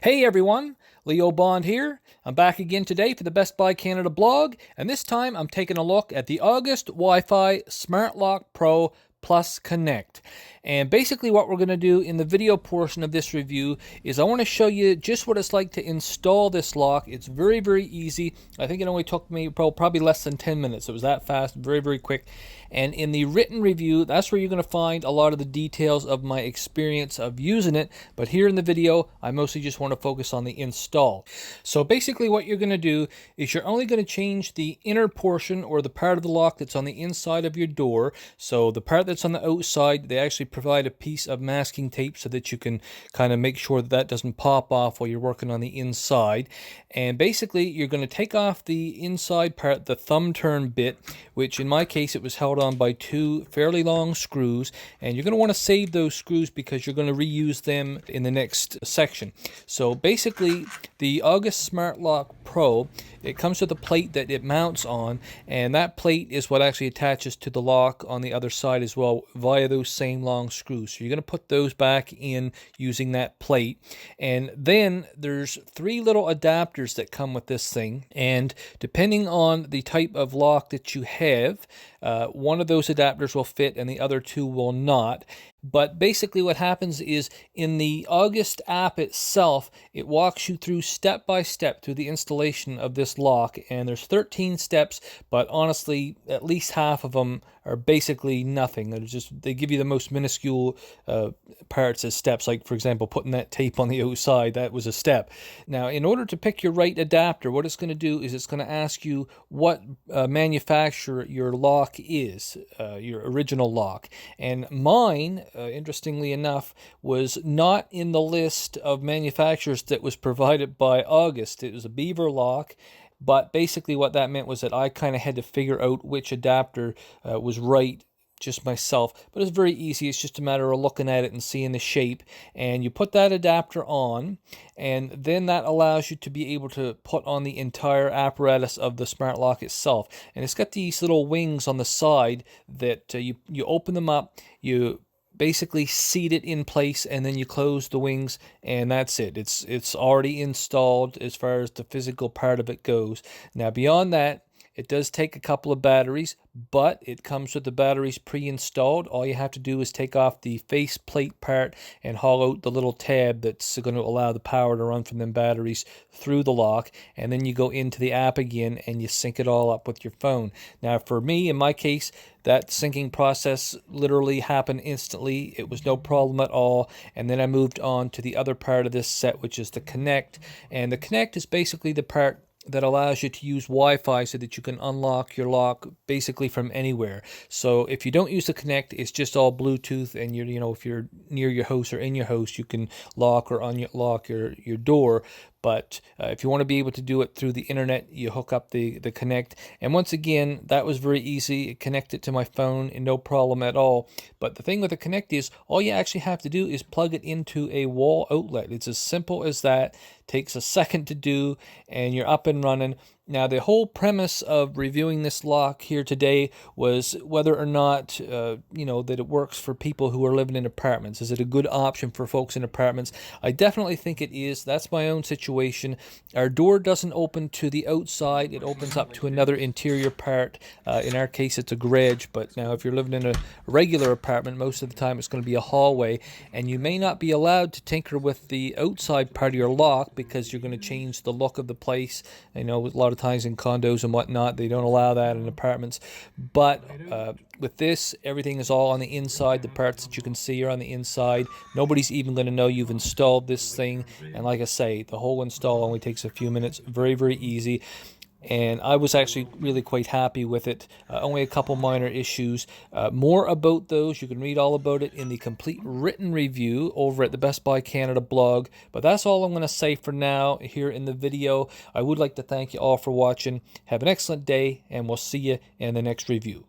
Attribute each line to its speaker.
Speaker 1: Hey everyone, Leo Bond here. I'm back again today for the Best Buy Canada blog, and this time I'm taking a look at the August Wi-Fi Smart Lock Pro Plus Connect. And basically what we're going to do in the video portion of this review is I want to show you just what it's like to install this lock. It's very, very easy. I think it only took me probably less than 10 minutes. It was that fast, very, very quick. And in the written review, that's where you're going to find a lot of the details of my experience of using it. But here in the video, I mostly just want to focus on the install. So basically what you're going to do is you're only going to change the inner portion or the part of the lock that's on the inside of your door. So the part that's on the outside, they actually provide a piece of masking tape so that you can kind of make sure that that doesn't pop off while you're working on the inside. And basically you're going to take off the inside part, the thumb turn bit, which in my case it was held on by two fairly long screws, and you're going to want to save those screws because you're going to reuse them in the next section. So basically the August Smart Lock Pro, it comes with a plate that it mounts on, and that plate is what actually attaches to the lock on the other side as well via those same long screws. So you're going to put those back in using that plate. And then there's three little adapters that come with this thing, and depending on the type of lock that you have, one of those adapters will fit and the other two will not. But basically what happens is in the August app itself, it walks you through step by step through the installation of this lock, and there's 13 steps, but honestly at least half of them are basically nothing. They give you the most minuscule parts as steps, like for example putting that tape on the outside. That was a step. Now in order to pick your right adapter, what it's going to do is it's going to ask you what manufacturer your lock is, your original lock, and mine interestingly enough, was not in the list of manufacturers that was provided by August. It was a Beaver lock, but basically what that meant was that I kind of had to figure out which adapter was right just myself. But it's very easy. It's just a matter of looking at it and seeing the shape, and you put that adapter on, and then that allows you to be able to put on the entire apparatus of the smart lock itself. And it's got these little wings on the side that you open them up, you basically seat it in place, and then you close the wings, and that's it. It's already installed as far as the physical part of it goes. Now beyond that, it does take a couple of batteries, but it comes with the batteries pre-installed. All you have to do is take off the face plate part and haul out the little tab that's going to allow the power to run from them batteries through the lock, and then you go into the app again and you sync it all up with your phone. Now for me, in my case, that syncing process literally happened instantly. It was no problem at all. And then I moved on to the other part of this set, which is the Connect. And the Connect is basically the part that allows you to use Wi-Fi so that you can unlock your lock basically from anywhere. So if you don't use the Connect, it's just all Bluetooth, and if you're near your house or in your house, you can lock or unlock your door. But if you want to be able to do it through the internet, you hook up the Connect. And once again, that was very easy. It connected to my phone and no problem at all. But the thing with the Connect is all you actually have to do is plug it into a wall outlet. It's as simple as that. Takes a second to do, and you're up and running. Now, the whole premise of reviewing this lock here today was whether or not, that it works for people who are living in apartments. Is it a good option for folks in apartments? I definitely think it is. That's my own situation. Our door doesn't open to the outside. It opens up to another interior part. In our case, it's a garage, but now if you're living in a regular apartment, most of the time it's going to be a hallway, and you may not be allowed to tinker with the outside part of your lock because you're going to change the look of the place. A lot of times in condos and whatnot, they don't allow that in apartments. But with this, everything is all on the inside. The parts that you can see are on the inside. Nobody's even going to know you've installed this thing. And like I say, the whole install only takes a few minutes. Very, very easy. And I was actually really quite happy with it. Only a couple minor issues. More about those, you can read all about it in the complete written review over at the Best Buy Canada blog. But that's all I'm going to say for now here in the video. I would like to thank you all for watching. Have an excellent day, and we'll see you in the next review.